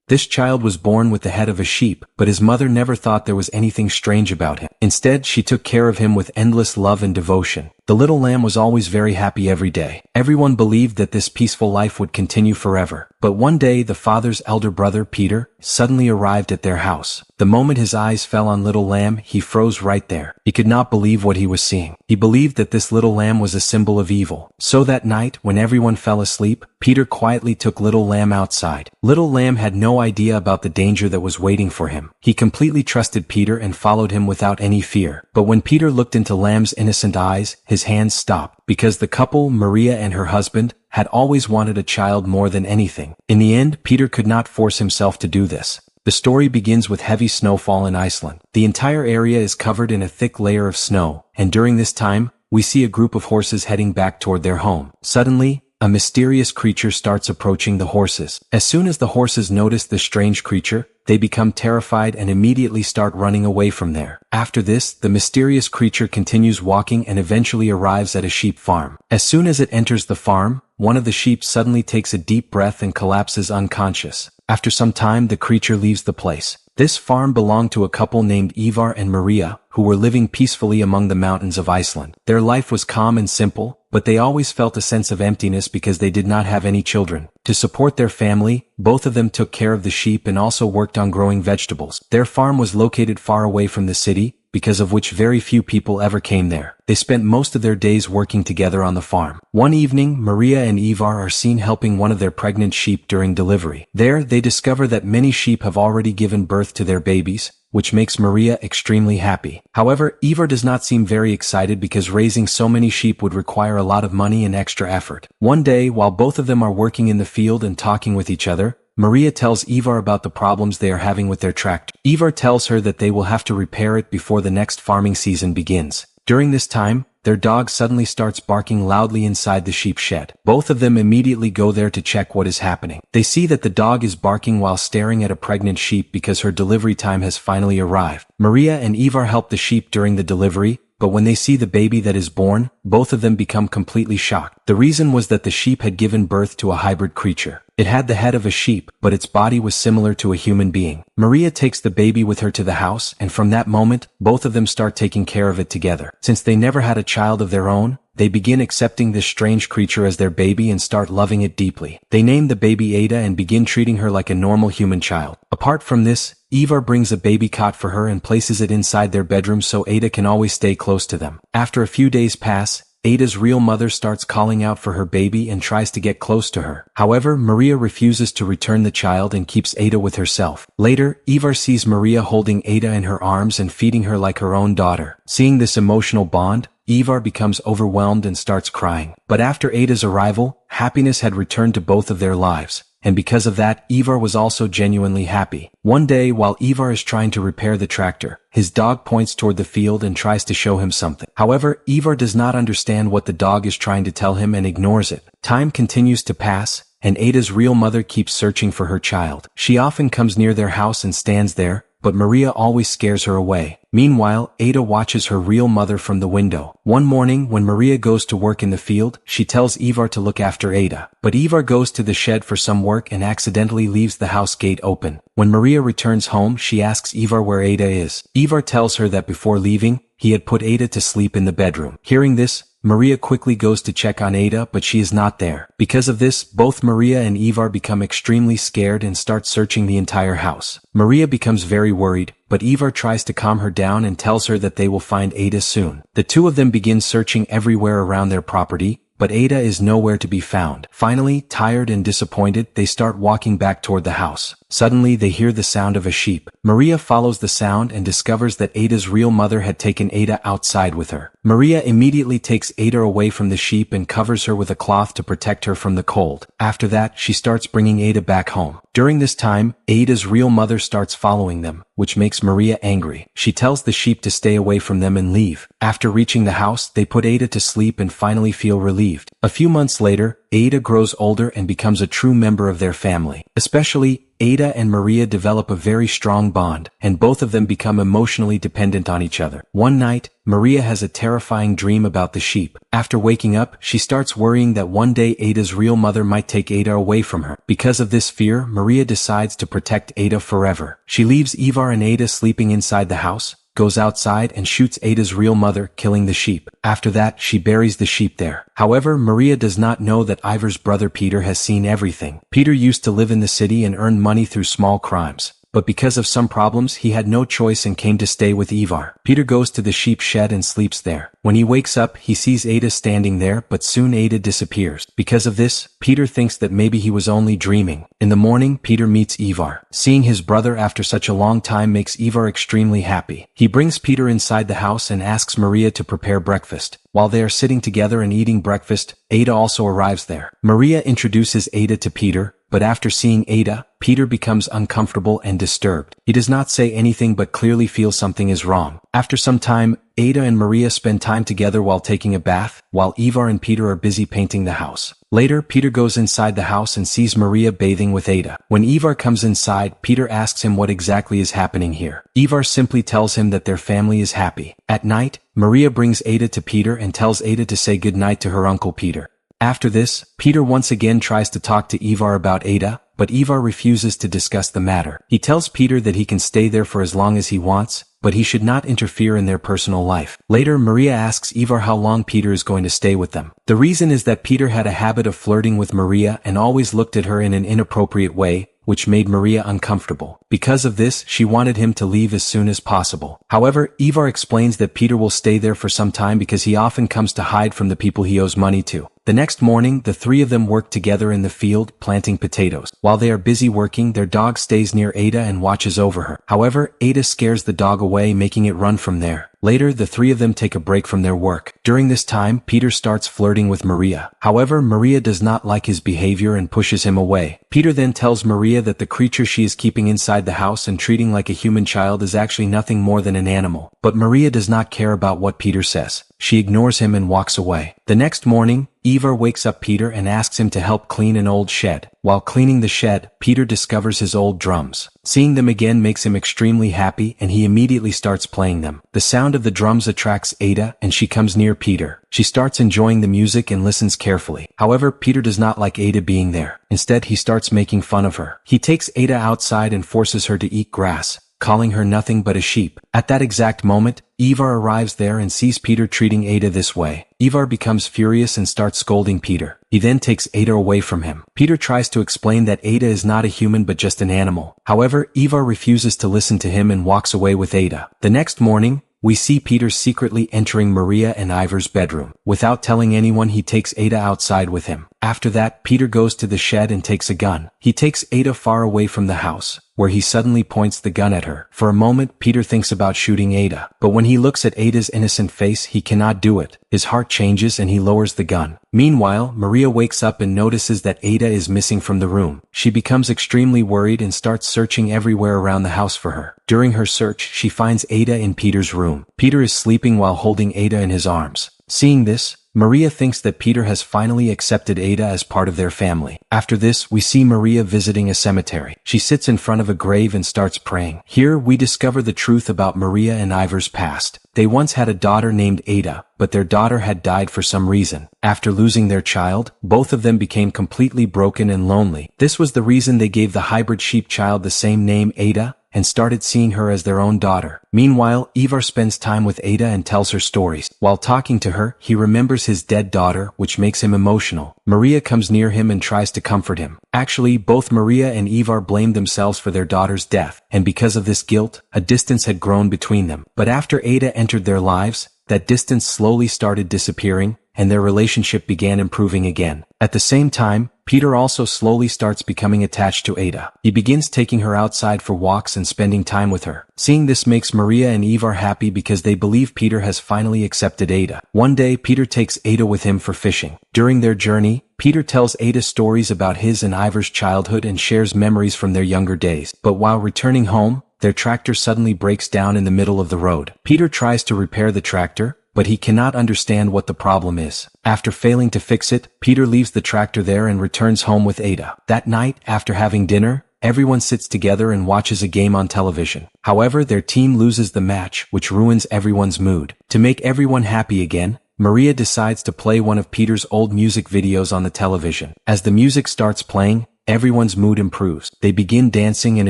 This child was born with the head of a sheep, but his mother never thought there was anything strange about him. Instead, she took care of him with endless love and devotion. The little lamb was always very happy every day. Everyone believed that this peaceful life would continue forever. But one day, the father's elder brother, Peter, suddenly arrived at their house. The moment his eyes fell on little lamb, he froze right there. He could not believe what he was seeing. He believed that this little lamb was a symbol of evil. So that night, when everyone fell asleep, Peter quietly took little lamb outside. Little lamb had no idea about the danger that was waiting for him. He completely trusted Peter and followed him without any fear. But when Peter looked into lamb's innocent eyes, his hands stopped, because the couple, Maria and her husband, had always wanted a child more than anything. In the end, Peter could not force himself to do this. The story begins with heavy snowfall in Iceland. The entire area is covered in a thick layer of snow, and during this time, we see a group of horses heading back toward their home. Suddenly, a mysterious creature starts approaching the horses. As soon as the horses notice the strange creature, they become terrified and immediately start running away from there. After this, the mysterious creature continues walking and eventually arrives at a sheep farm. As soon as it enters the farm, one of the sheep suddenly takes a deep breath and collapses unconscious. After some time, the creature leaves the place. This farm belonged to a couple named Ivar and Maria, who were living peacefully among the mountains of Iceland. Their life was calm and simple, but they always felt a sense of emptiness because they did not have any children. To support their family, both of them took care of the sheep and also worked on growing vegetables. Their farm was located far away from the city, because of which very few people ever came there. They spent most of their days working together on the farm. One evening, Maria and Ivar are seen helping one of their pregnant sheep during delivery. There, they discover that many sheep have already given birth to their babies, which makes Maria extremely happy. However, Ivar does not seem very excited because raising so many sheep would require a lot of money and extra effort. One day, while both of them are working in the field and talking with each other, Maria tells Ivar about the problems they are having with their tractor. Ivar tells her that they will have to repair it before the next farming season begins. During this time, their dog suddenly starts barking loudly inside the sheep shed. Both of them immediately go there to check what is happening. They see that the dog is barking while staring at a pregnant sheep because her delivery time has finally arrived. Maria and Ivar help the sheep during the delivery, but when they see the baby that is born, both of them become completely shocked. The reason was that the sheep had given birth to a hybrid creature. It had the head of a sheep, but its body was similar to a human being. Maria takes the baby with her to the house, and from that moment, both of them start taking care of it together. Since they never had a child of their own, they begin accepting this strange creature as their baby and start loving it deeply. They name the baby Ada and begin treating her like a normal human child. Apart from this, Ivar brings a baby cot for her and places it inside their bedroom so Ada can always stay close to them. After a few days pass, Ada's real mother starts calling out for her baby and tries to get close to her. However, Maria refuses to return the child and keeps Ada with herself. Later, Ivar sees Maria holding Ada in her arms and feeding her like her own daughter. Seeing this emotional bond, Ivar becomes overwhelmed and starts crying. But after Ada's arrival, happiness had returned to both of their lives. And because of that, Ivar was also genuinely happy. One day, while Ivar is trying to repair the tractor, his dog points toward the field and tries to show him something. However, Ivar does not understand what the dog is trying to tell him and ignores it. Time continues to pass, and Ada's real mother keeps searching for her child. She often comes near their house and stands there, but Maria always scares her away. Meanwhile, Ada watches her real mother from the window. One morning, when Maria goes to work in the field, she tells Ivar to look after Ada. But Ivar goes to the shed for some work and accidentally leaves the house gate open. When Maria returns home, she asks Ivar where Ada is. Ivar tells her that before leaving, he had put Ada to sleep in the bedroom. Hearing this, Maria quickly goes to check on Ada, but she is not there. Because of this, both Maria and Ivar become extremely scared and start searching the entire house. Maria becomes very worried, but Ivar tries to calm her down and tells her that they will find Ada soon. The two of them begin searching everywhere around their property, but Ada is nowhere to be found. Finally, tired and disappointed, they start walking back toward the house. Suddenly, they hear the sound of a sheep. Maria follows the sound and discovers that Ada's real mother had taken Ada outside with her. Maria immediately takes Ada away from the sheep and covers her with a cloth to protect her from the cold. After that, she starts bringing Ada back home. During this time, Ada's real mother starts following them, which makes Maria angry. She tells the sheep to stay away from them and leave. After reaching the house, they put Ada to sleep and finally feel relieved. believed. A few months later, Ada grows older and becomes a true member of their family. Especially, Ada and Maria develop a very strong bond, and both of them become emotionally dependent on each other. One night, Maria has a terrifying dream about the sheep. After waking up, she starts worrying that one day Ada's real mother might take Ada away from her. Because of this fear, Maria decides to protect Ada forever. She leaves Ivar and Ada sleeping inside the house, goes outside and shoots Ada's real mother, killing the sheep. After that, she buries the sheep there. However, Maria does not know that Ivar's brother Peter has seen everything. Peter used to live in the city and earn money through small crimes. But because of some problems, he had no choice and came to stay with Ivar. Peter goes to the sheep shed and sleeps there. When he wakes up, he sees Ada standing there, but soon Ada disappears. Because of this, Peter thinks that maybe he was only dreaming. In the morning, Peter meets Ivar. Seeing his brother after such a long time makes Ivar extremely happy. He brings Peter inside the house and asks Maria to prepare breakfast. While they are sitting together and eating breakfast, Ada also arrives there. Maria introduces Ada to Peter, but after seeing Ada, Peter becomes uncomfortable and disturbed. He does not say anything but clearly feels something is wrong. After some time, Ada and Maria spend time together while taking a bath, while Ivar and Peter are busy painting the house. Later, Peter goes inside the house and sees Maria bathing with Ada. When Ivar comes inside, Peter asks him what exactly is happening here. Ivar simply tells him that their family is happy. At night, Maria brings Ada to Peter and tells Ada to say goodnight to her uncle Peter. After this, Peter once again tries to talk to Ivar about Ada, but Ivar refuses to discuss the matter. He tells Peter that he can stay there for as long as he wants, but he should not interfere in their personal life. Later, Maria asks Ivar how long Peter is going to stay with them. The reason is that Peter had a habit of flirting with Maria and always looked at her in an inappropriate way, which made Maria uncomfortable. Because of this, she wanted him to leave as soon as possible. However, Ivar explains that Peter will stay there for some time because he often comes to hide from the people he owes money to. The next morning, the three of them work together in the field, planting potatoes. While they are busy working, their dog stays near Ada and watches over her. However, Ada scares the dog away, making it run from there. Later, the three of them take a break from their work. During this time, Peter starts flirting with Maria. However, Maria does not like his behavior and pushes him away. Peter then tells Maria that the creature she is keeping inside the house and treating like a human child is actually nothing more than an animal. But Maria does not care about what Peter says. She ignores him and walks away. The next morning, Ivar wakes up Peter and asks him to help clean an old shed. While cleaning the shed, Peter discovers his old drums. Seeing them again makes him extremely happy and he immediately starts playing them. The sound of the drums attracts Ada and she comes near Peter. She starts enjoying the music and listens carefully. However, Peter does not like Ada being there. Instead, he starts making fun of her. He takes Ada outside and forces her to eat grass, calling her nothing but a sheep. At that exact moment, Ivar arrives there and sees Peter treating Ada this way. Ivar becomes furious and starts scolding Peter. He then takes Ada away from him. Peter tries to explain that Ada is not a human but just an animal. However, Ivar refuses to listen to him and walks away with Ada. The next morning, we see Peter secretly entering Maria and Ivar's bedroom. Without telling anyone, he takes Ada outside with him. After that, Peter goes to the shed and takes a gun. He takes Ada far away from the house, where he suddenly points the gun at her. For a moment, Peter thinks about shooting Ada, but when he looks at Ada's innocent face, he cannot do it. His heart changes and he lowers the gun. Meanwhile, Maria wakes up and notices that Ada is missing from the room. She becomes extremely worried and starts searching everywhere around the house for her. During her search, she finds Ada in Peter's room. Peter is sleeping while holding Ada in his arms. Seeing this, Maria thinks that Peter has finally accepted Ada as part of their family. After this, we see Maria visiting a cemetery. She sits in front of a grave and starts praying. Here, we discover the truth about Maria and Ivar's past. They once had a daughter named Ada, but their daughter had died for some reason. After losing their child, both of them became completely broken and lonely. This was the reason they gave the hybrid sheep child the same name, Ada, and started seeing her as their own daughter. Meanwhile, Ivar spends time with Ada and tells her stories. While talking to her, he remembers his dead daughter, which makes him emotional. Maria comes near him and tries to comfort him. Actually, both Maria and Ivar blamed themselves for their daughter's death, and because of this guilt, a distance had grown between them. But after Ada entered their lives, that distance slowly started disappearing, and their relationship began improving again. At the same time, Peter also slowly starts becoming attached to Ada. He begins taking her outside for walks and spending time with her. Seeing this makes Maria and Ivar happy because they believe Peter has finally accepted Ada. One day, Peter takes Ada with him for fishing. During their journey, Peter tells Ada stories about his and Ivar's childhood and shares memories from their younger days. But while returning home, their tractor suddenly breaks down in the middle of the road. Peter tries to repair the tractor, but he cannot understand what the problem is. After failing to fix it, Peter leaves the tractor there and returns home with Ada. That night, after having dinner, everyone sits together and watches a game on television. However, their team loses the match, which ruins everyone's mood. To make everyone happy again, Maria decides to play one of Peter's old music videos on the television. As the music starts playing, everyone's mood improves. They begin dancing and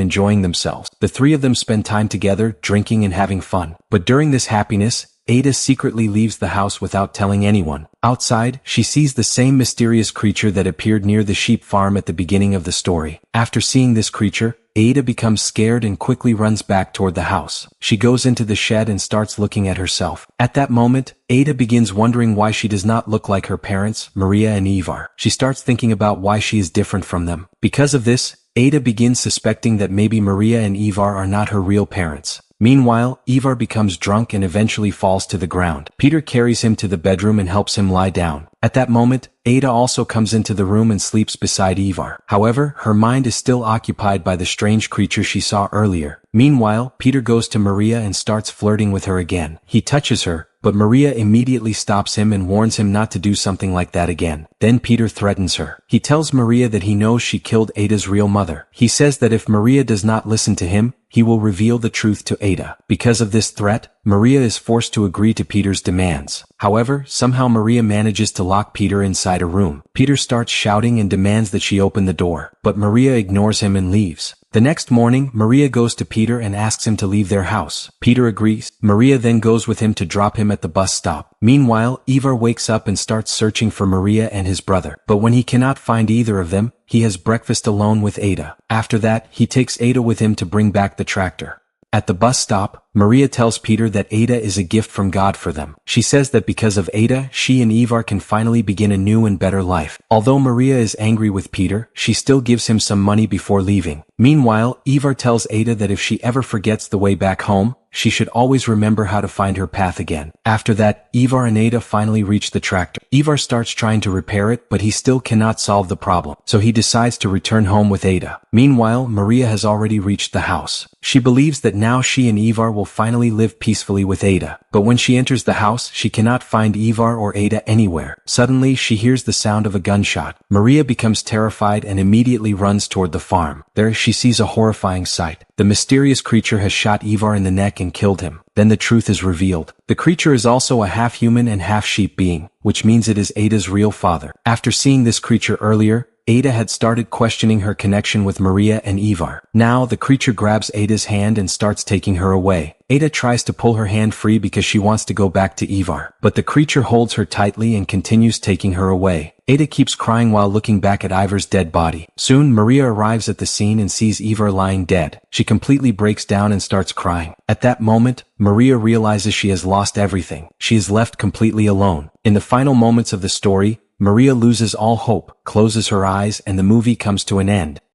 enjoying themselves. The three of them spend time together, drinking and having fun. But during this happiness, Ada secretly leaves the house without telling anyone. Outside, she sees the same mysterious creature that appeared near the sheep farm at the beginning of the story. After seeing this creature, Ada becomes scared and quickly runs back toward the house. She goes into the shed and starts looking at herself. At that moment, Ada begins wondering why she does not look like her parents, Maria and Ivar. She starts thinking about why she is different from them. Because of this, Ada begins suspecting that maybe Maria and Ivar are not her real parents. Meanwhile, Ivar becomes drunk and eventually falls to the ground. Peter carries him to the bedroom and helps him lie down. At that moment, Ada also comes into the room and sleeps beside Ivar. However, her mind is still occupied by the strange creature she saw earlier. Meanwhile, Peter goes to Maria and starts flirting with her again. He touches her, but Maria immediately stops him and warns him not to do something like that again. Then Peter threatens her. He tells Maria that he knows she killed Ada's real mother. He says that if Maria does not listen to him, he will reveal the truth to Ada. Because of this threat, Maria is forced to agree to Peter's demands. However, somehow Maria manages to lock Peter inside a room. Peter starts shouting and demands that she open the door, but Maria ignores him and leaves. The next morning, Maria goes to Peter and asks him to leave their house. Peter agrees. Maria then goes with him to drop him at the bus stop. Meanwhile, Ivar wakes up and starts searching for Maria and his brother. But when he cannot find either of them, he has breakfast alone with Ada. After that, he takes Ada with him to bring back the tractor. At the bus stop, Maria tells Peter that Ada is a gift from God for them. She says that because of Ada, she and Ivar can finally begin a new and better life. Although Maria is angry with Peter, she still gives him some money before leaving. Meanwhile, Ivar tells Ada that if she ever forgets the way back home, she should always remember how to find her path again. After that, Ivar and Ada finally reach the tractor. Ivar starts trying to repair it, but he still cannot solve the problem, so he decides to return home with Ada. Meanwhile, Maria has already reached the house. She believes that now she and Ivar will finally live peacefully with Ada. But when she enters the house, she cannot find Ivar or Ada anywhere. Suddenly, she hears the sound of a gunshot. Maria becomes terrified and immediately runs toward the farm. There, she sees a horrifying sight. The mysterious creature has shot Ivar in the neck and killed him. Then the truth is revealed. The creature is also a half-human and half-sheep being, which means it is Ada's real father. After seeing this creature earlier, Ada had started questioning her connection with Maria and Ivar. Now, the creature grabs Ada's hand and starts taking her away. Ada tries to pull her hand free because she wants to go back to Ivar, but the creature holds her tightly and continues taking her away. Ada keeps crying while looking back at Ivar's dead body. Soon, Maria arrives at the scene and sees Ivar lying dead. She completely breaks down and starts crying. At that moment, Maria realizes she has lost everything. She is left completely alone. In the final moments of the story, Maria loses all hope, closes her eyes, and the movie comes to an end.